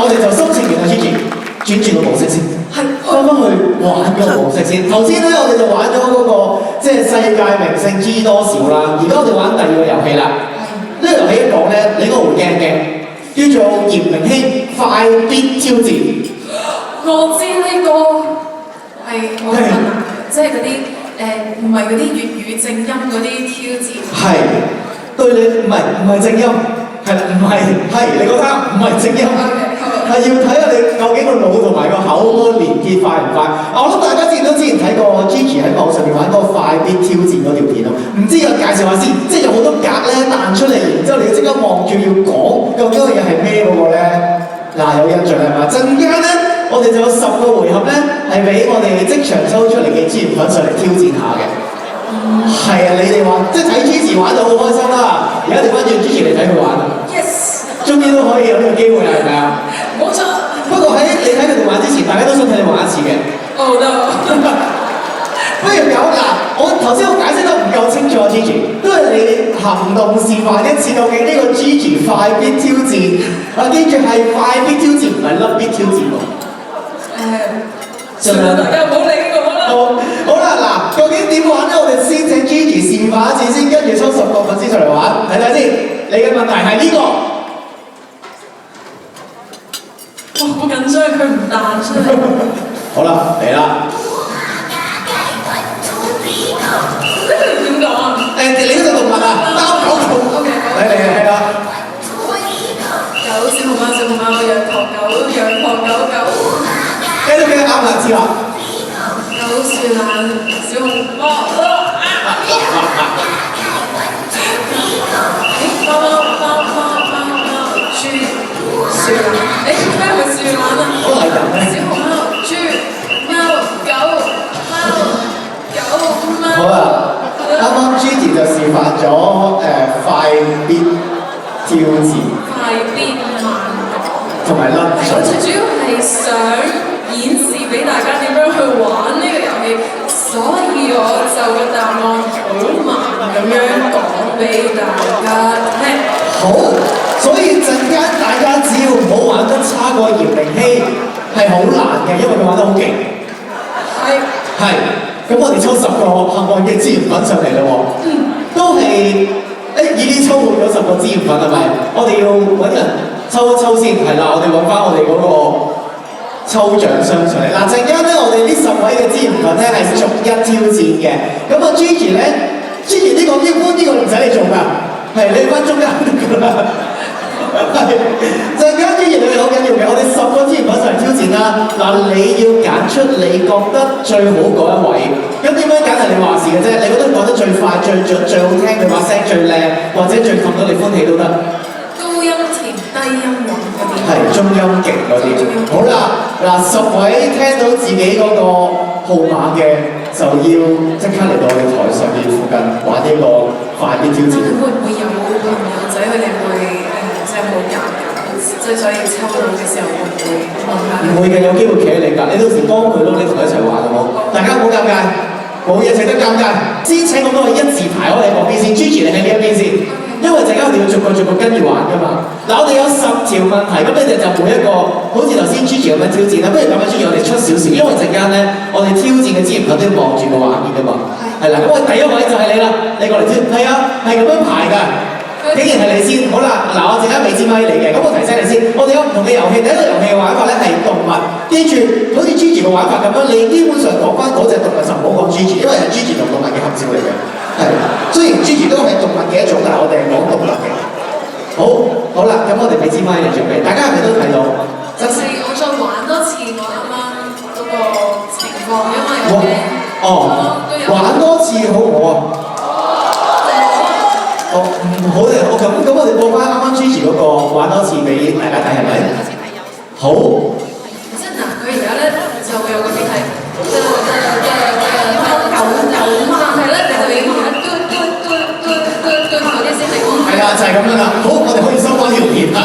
我哋就心情完啦 Gigi， 轉轉個模式先，翻去玩個模式先。頭先咧我哋就玩咗嗰個即係世界明星知多少啦，而家我哋玩第二個遊戲啦。呢個遊戲一講咧，你應該會驚嘅，叫做嚴明熙快必挑戰。我知呢個係好困難嘅，即係嗰啲唔係嗰啲粵語正音嗰啲挑戰。係，對你唔係正音，係啦，唔係你覺得唔係正音，係要睇下你究竟個腦同埋個口嗰個連結快唔快。我諗大家之前睇過 Gigi 喺網上面玩嗰個快必挑戰嗰條片咯，唔知有介紹下先，即係有好多格咧彈出嚟，然之後你要即刻望住要講究竟嗰個嘢係咩嗰個咧？嗱，有印象係嘛？陣間咧，我哋就有10個回合咧，係俾我哋即場抽出嚟嘅資源品上嚟挑戰下嘅。係啊，你哋話即係睇 Gigi 玩到好開心啦！而家調翻轉 Gigi 嚟睇佢玩 Yes， 終於都可以有呢個機會啦，係咪啊？冇錯。不過喺你睇佢哋玩之前，大家都想睇你玩一次嘅。Oh no！ 不如咁嗱，我頭先我解釋得唔夠清楚 Gigi， 都係你行動示範一次，究竟呢個 Gigi 快必挑戰，記住係快必挑戰，唔係粒必挑戰喎。算啦，大家唔好理我啦。好啦，嗱，究竟點玩咧？我哋先請 Gigi 示範一次先，跟住抽10個粉絲出嚟玩，睇睇先。你嘅問題係呢個。哇，好緊張，佢唔彈出嚟。好啦，嚟啦。呢句點講啊？你嗰隻動物啊，貓狗狗。OK， 係啦。狗，小熊貓，羊駝狗，狗。繼續啱啦，知啦。狗樹懶，小熊貓。豬樹懶，咩係樹懶啊？都係人咧。小熊貓、豬、貓、狗。好啦，啱啱 Gigi 就示範咗快必挑戰，快必慢講，同埋甩水。我最主要係想演示俾大家點樣去玩呢個遊戲，所以我就個答案好慢咁樣講俾大家聽。好，所以陣間大家只要唔好玩得差過嚴明熙，係好難嘅，因為佢玩得好勁。係。咁我哋抽10個幸運嘅資源品上嚟啦喎，都係已經抽滿咗10個資源品係咪？我哋要揾人抽一抽先，係啦，我哋揾翻我哋嗰個抽獎箱上嚟。嗱，陣間咧，我哋呢10位嘅資源品咧係逐一挑戰嘅。咁啊 Gigi 咧 ，Gigi 呢個一般呢個唔使你做㗎，係你翻中間得㗎啦。係，陣間Gigi你好緊要嘅，我哋10個資源品上嚟挑戰啦。嗱，你要揀出你覺得最好嗰一位，咁點樣揀係你話事嘅啫。你覺得講得最快、最準、最好聽，佢把聲最靚，或者最氹到你歡喜都得。高音甜、低音穩嗰啲。係，中音勁嗰啲。好啦，嗱10位聽到自己嗰個號碼嘅，就要即刻嚟到我哋台上面附近玩呢個快必挑戰。會唔會有朋友仔佢哋會即係好尷尬，即係所以抽到嘅時候會唔會問下？唔會嘅，有機會企喺你隔，你到時幫佢咯，你同佢一齊玩好冇？大家唔好尷尬，冇嘢值得尷尬。先請咁多位一字排開你嗰邊先 ，Gigi 你喺呢一邊先，因為陣間我哋要逐個跟住玩㗎嘛。嗱，我哋有10條問題，咁你哋就每一個好似頭先 Gigi 咁樣挑戰啦。不如咁樣 Gigi 我哋出少少，因為陣間咧我哋挑戰嘅資源品都要望住個畫面㗎嘛。係啦，咁我第一位就係你啦，你過嚟先。係啊，係咁樣排㗎。竟然係你先，好啦，嗱，我陣間俾支咪你嘅，咁我提醒你先，我哋有唔同嘅遊戲，第一個遊戲嘅玩法咧係動物，記住，好似 Gigi 嘅玩法咁樣，你基本上講翻嗰隻動物就唔好講 Gigi，因為係 Gigi 同動物嘅合照嚟嘅，係，雖然 Gigi 都係動物嘅一種，但係我哋係講動物嘅。好啦，咁我哋俾支咪你準備，大家係咪都睇到？就係我再玩多次我啱啱嗰個情況，因為玩多次好唔好啊？好嘅，咁我哋播翻啱啱 Gigi 嗰個玩多次俾大家睇係咪？好。即係嗱，佢而家咧就會有個標題，狗嘛，係咧，你就要而家嘟嗰啲先嚟講。係啦，就係咁樣啦。好，我哋可以收翻呢條片啦。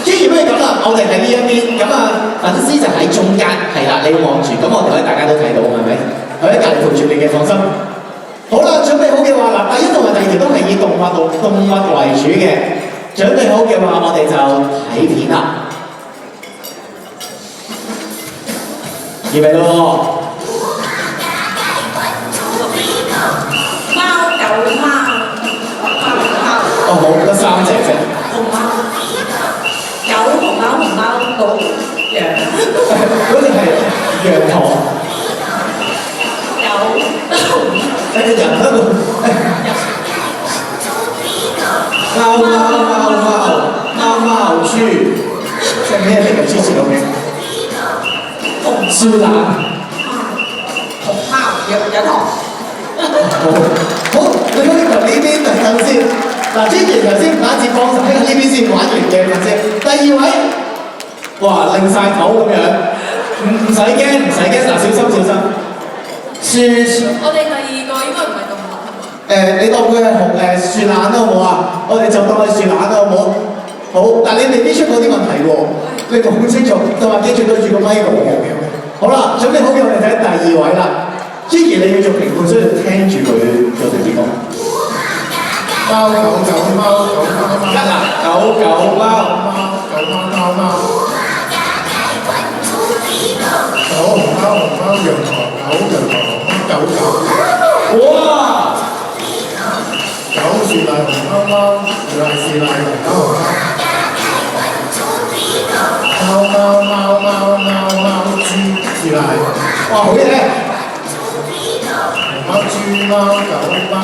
Gigi 不如咁啦，我哋喺呢一邊，咁啊粉絲就喺中間，係啦，你要望住，咁我哋可以大家都睇到，係咪？佢喺隔離陪住你嘅，放心。好啦，準備好嘅話，嗱，第一同埋第二條都係以動物為主嘅。準備好嘅話，我哋就睇片啦。預備咯貓狗貓，哦，好，得3隻啫。熊貓，狗熊貓熊貓鹿羊，嗰隻係羊駝。狗人喺度。貓豬，即係咩嚟嘅？之前嗰名樹懶。熊貓有糖。好，你可以由呢邊等先。嗱，之前頭先唔單止幫手喺呢邊先玩完嘅陣先。第2位，哇，擰晒頭咁樣，唔使驚，嗱，小心。我哋第2個應該唔係咁難。你當佢係樹懶啦，好唔好啊？我哋就當佢樹懶啦，好唔好？好，但你未必出嗰啲問題喎，你講清楚，同埋記住對住個咪講嘅。好啦，準備好嘅，我哋睇第2位啦。Gigi 你要做評判，所以聽住佢做第2個。貓狗貓，一啦，狗貓。哇！狗是賴熊貓貓，是賴熊貓豬是賴。哇，好嘢！貓豬貓狗貓。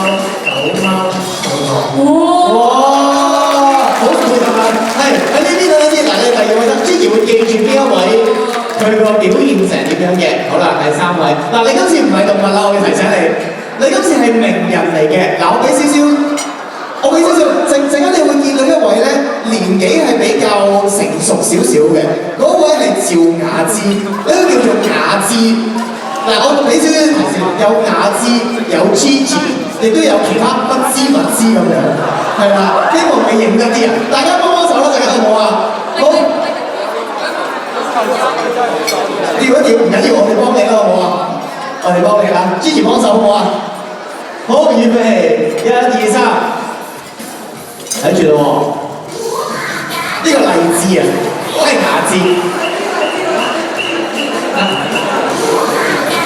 哇！好配合啊！係喺呢邊等先，嗱，你第2位得 Gigi 會記住邊一位，佢個表現成點樣嘅。好啦，第3位，嗱，你今次唔係動物啦，我要提醒你，你今次係名人嚟嘅。嗱，我俾少少，陣間你會見到一位咧，年紀係比較成熟少少嘅，嗰位係趙雅芝，呢個叫做雅芝。嗱，我俾少少提示，有雅芝，有 Gigi， 亦都有其他不知咁樣，係啦，希望你認得啲人，大家幫手啦，陣間好唔好啊？好。調唔緊要，我哋幫你啦，好唔好啊？我哋幫你啦 ，Gigi 幫手好唔好啊？好，預備，1、2、3，睇住咯喎，呢個荔枝啊，都係雅芝。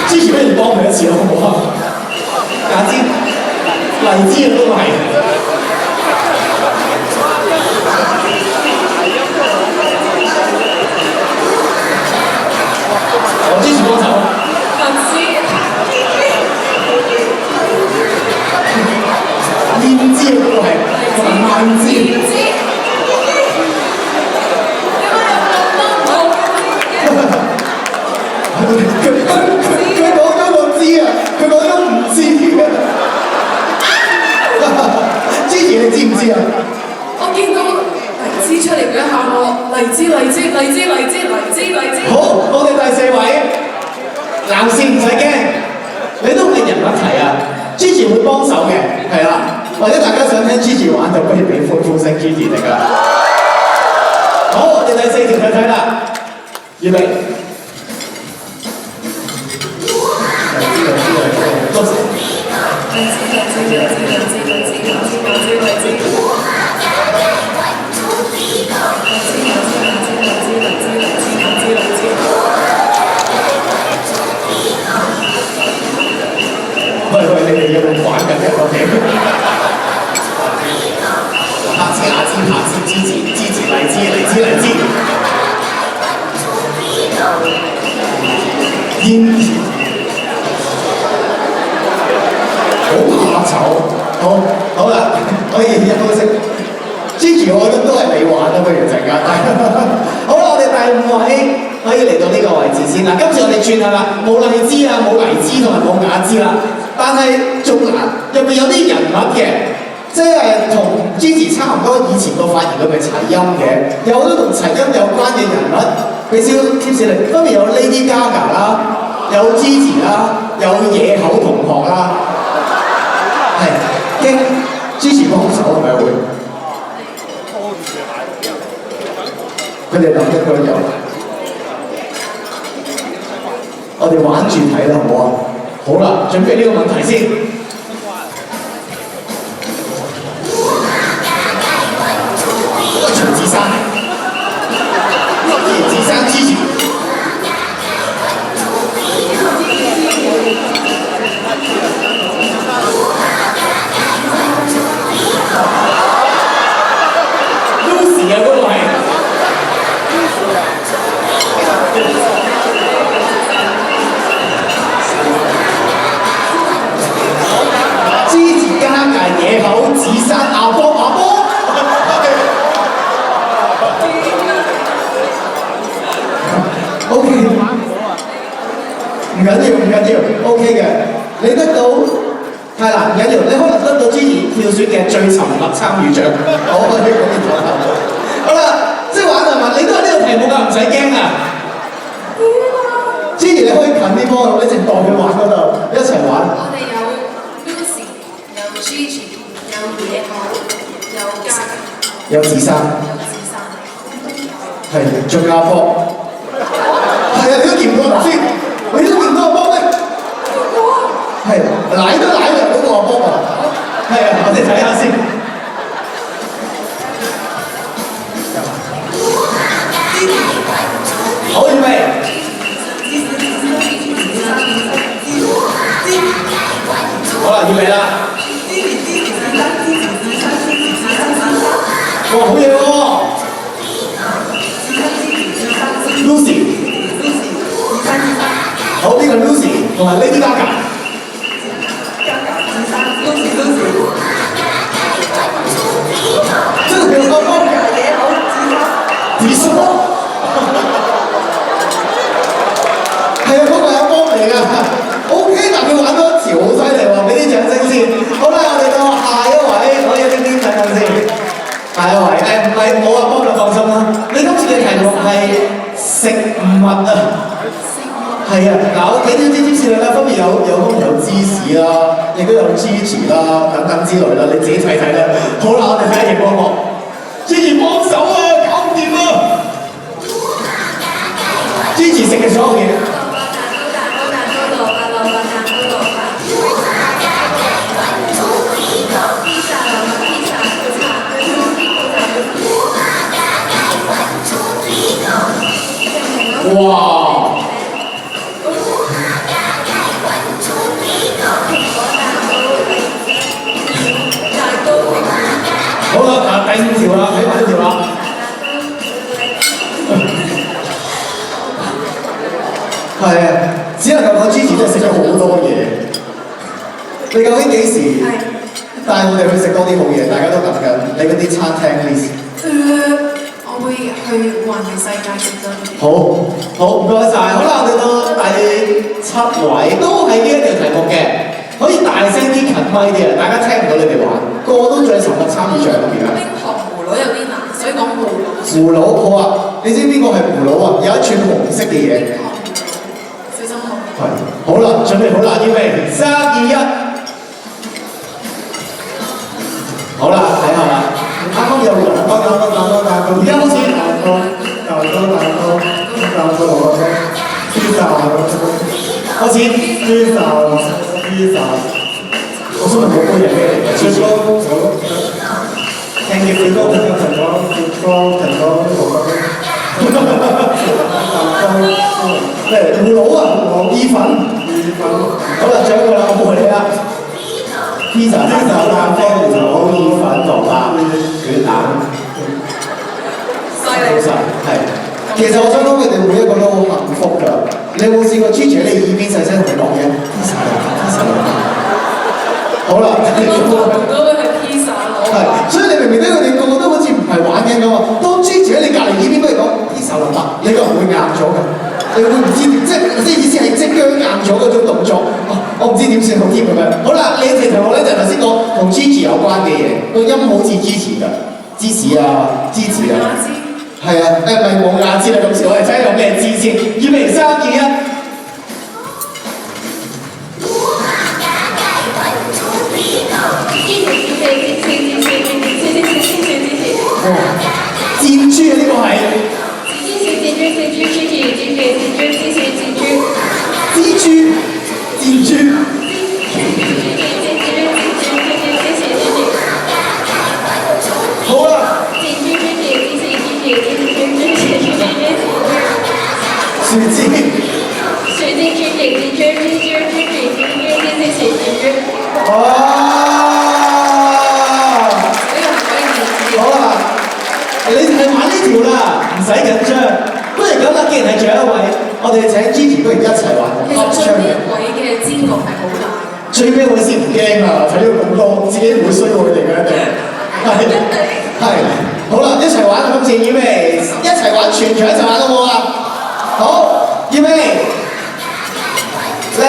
Gigi 不如幫佢一次好唔好啊？雅芝、荔枝都係。我支持幫手。燕枝嗰個係萬枝。佢講咗個知啊，佢講咗唔知嘅。Gigi 你知唔知啊？我見到荔枝出嚟嗰一下，我荔枝。好，我哋第4位，男士唔使驚，你都係人物題啊 ，Gigi 會幫手嘅，係啦，或者大家想聽 Gigi 玩就不如俾歡呼聲 Gigi 嚟㗎。好，我哋第4條睇啦，預備。喂，你哋有冇玩緊嘅？我哋下次支持荔枝。燕好怕醜，好啦，可以休息。Gigi 我覺得都係你玩啦，不如陣間。好啦，我哋第5位可以嚟到呢個位置先啦。今次我哋轉下啦，冇荔枝啊，冇荔枝同埋冇雅枝啦，但係仲入面有啲人物嘅，即係同 Gigi 差唔多，以前個髮型佢咪齊音嘅，有好多同齊音有關嘅人物，俾少 tips 你，分別有 Lady Gaga 啦，有 Gigi 啦，有野口同學啦，係經 Gigi 幫手係咪會？佢哋諗一個遊，我哋玩住睇啦，好唔好啊？好啦，準備呢個問題先。陳子珊，Gigi。，OK 嘅。你得到太難，唔緊要，你可能得到Gigi跳選嘅最沉默參與獎。好，我哋講完咗啦。好啦，識玩係嘛？你都係呢個題目㗎，唔使驚啊。Gigi 你可以近啲幫我，你直代佢玩嗰度，一齊玩。我哋有 Lucy，有 Gigi，有野狗，有嘉琪，有自生，係，仲有阿波。係啊，你都見過頭先，你都見到阿波咩？係，奶都奶嘅嗰個阿波啊。係啊，我哋睇下先。好，預備。好啦，預備啦。哇，好嘢喎 ！Lucy， 好，呢個 Lucy 同埋 Lady Gaga。這個比較高。你說？係啊，嗰個係阿波嚟㗎。OK， 但佢玩多一條好犀利喎，俾啲掌聲先。好啦，我哋到下一位，可以呢邊等陣先。下一位，唔係冇阿波就放心啦。你今次嘅題目係食物啊。係啊，嗱，我俾啲芝士啦，分別有芝士啦，亦都有 Gigi 啦，等等之類啦，你自己睇睇啦。好啦，我哋睇下熒光幕 ，Gigi 幫手啊，搞唔掂啊 ！Gigi 食嘅所有嘢。哇！好啦，第五條啦，睇埋呢條啦。係啊，只能夠講 Gigi 真係食咗好多嘢。你究竟幾時帶我哋去食多啲好嘢？大家都等緊你嗰啲餐廳 list。我會去環遊世界食多啲。好，唔該晒。好啦，我哋到第7位，都係呢一條題目嘅。可以大聲啲近咪啲啊！大家聽唔到你哋玩，個個都最沉默參與獎入邊啊！冰糖葫蘆有啲難，所以講葫蘆。葫蘆好啊！你知邊個係葫蘆啊？有一串紅色嘅嘢。小心紅。係。好啦，準備好啦，預備3、2、1。好啦，睇下啦。啱啱有兩個，而家好似開始。我想問嗰個嘢咩嚟嘅？最高聽嘅最高評咩？葫蘆啊，意粉。好啦，獎佢啦，我陪你啦。pizza 蛋啡葫蘆意粉蘿蔔卷蛋。犀利晒，係。其實我想講佢哋每一個都好幸福㗎。你有冇試過 Gigi 喺你耳邊細聲同你講嘢？好啦，都係 pizza 佬。係，所以你明明咧，佢哋個個都好似唔係玩緊咁啊。當 Gigi 喺你隔離耳邊不如講 pizza 蘿蔔，你個人會硬咗㗎。你會唔知點，即意思係即僵硬咗嗰種動作。我唔知點算好添咁樣。好啦，你條題目咧就頭先講同 Gigi 有關嘅嘢，個音好似 Gigi 㗎，芝士啊，芝士啊。係啊，唔係冇牙齒啦，咁時我哋睇下有咩芝先。預備3、2、1。箭豬啊，呢個係。蜘蛛，箭豬。好啦。樹枝。好啦，你係玩呢條啦，唔使緊張。不如咁啦，既然係最後一位，我哋請 Gigi 不如一齊玩。其實最尾位嘅煎焗係好大嘅。最尾位先唔驚啊！睇到咁多，自己唔會衰過佢哋嘅一定。係。好啦，一齊玩今次預備，一齊玩全場一齊玩好唔好啊？好，預備。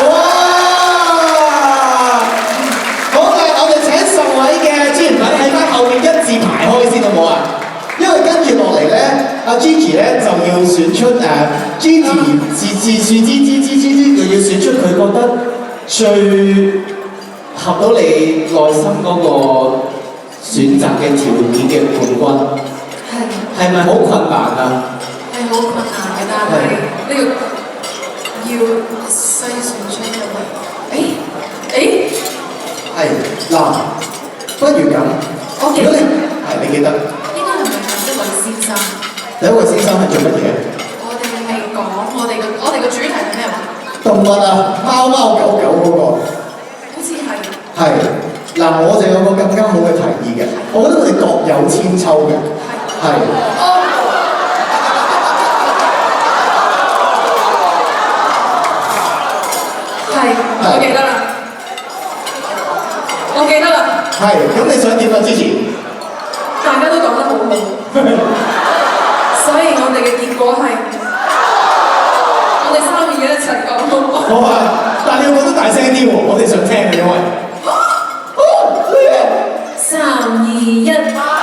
哇！好嘅，我哋請10位嘅專員品喺翻後面一字排開先好冇啊？因為跟住落嚟咧，阿 Gigi 咧就要選出Gigi 佢要選出佢覺得最合到你內心嗰個選擇嘅條件嘅冠軍，係咪好困難啊？係好困難嘅，但係呢個要篩選出嚟。係嗱，不如咁，如果你記得，應該係咪一位先生？第一位先生係做乜嘢？我哋係講我哋個主題係咩話？動物啊，貓貓狗狗嗰個。好似係。係嗱，我就有個更加好嘅提議嘅，我覺得我哋各有千秋嘅。係。我記得啦。係，咁你想點啊？之前大家都講得好好，所以我哋嘅結果係，我哋3、2、1一齊講。好啊，但係你要講得大聲啲喎，我哋想聽嘅因為。3、2、1。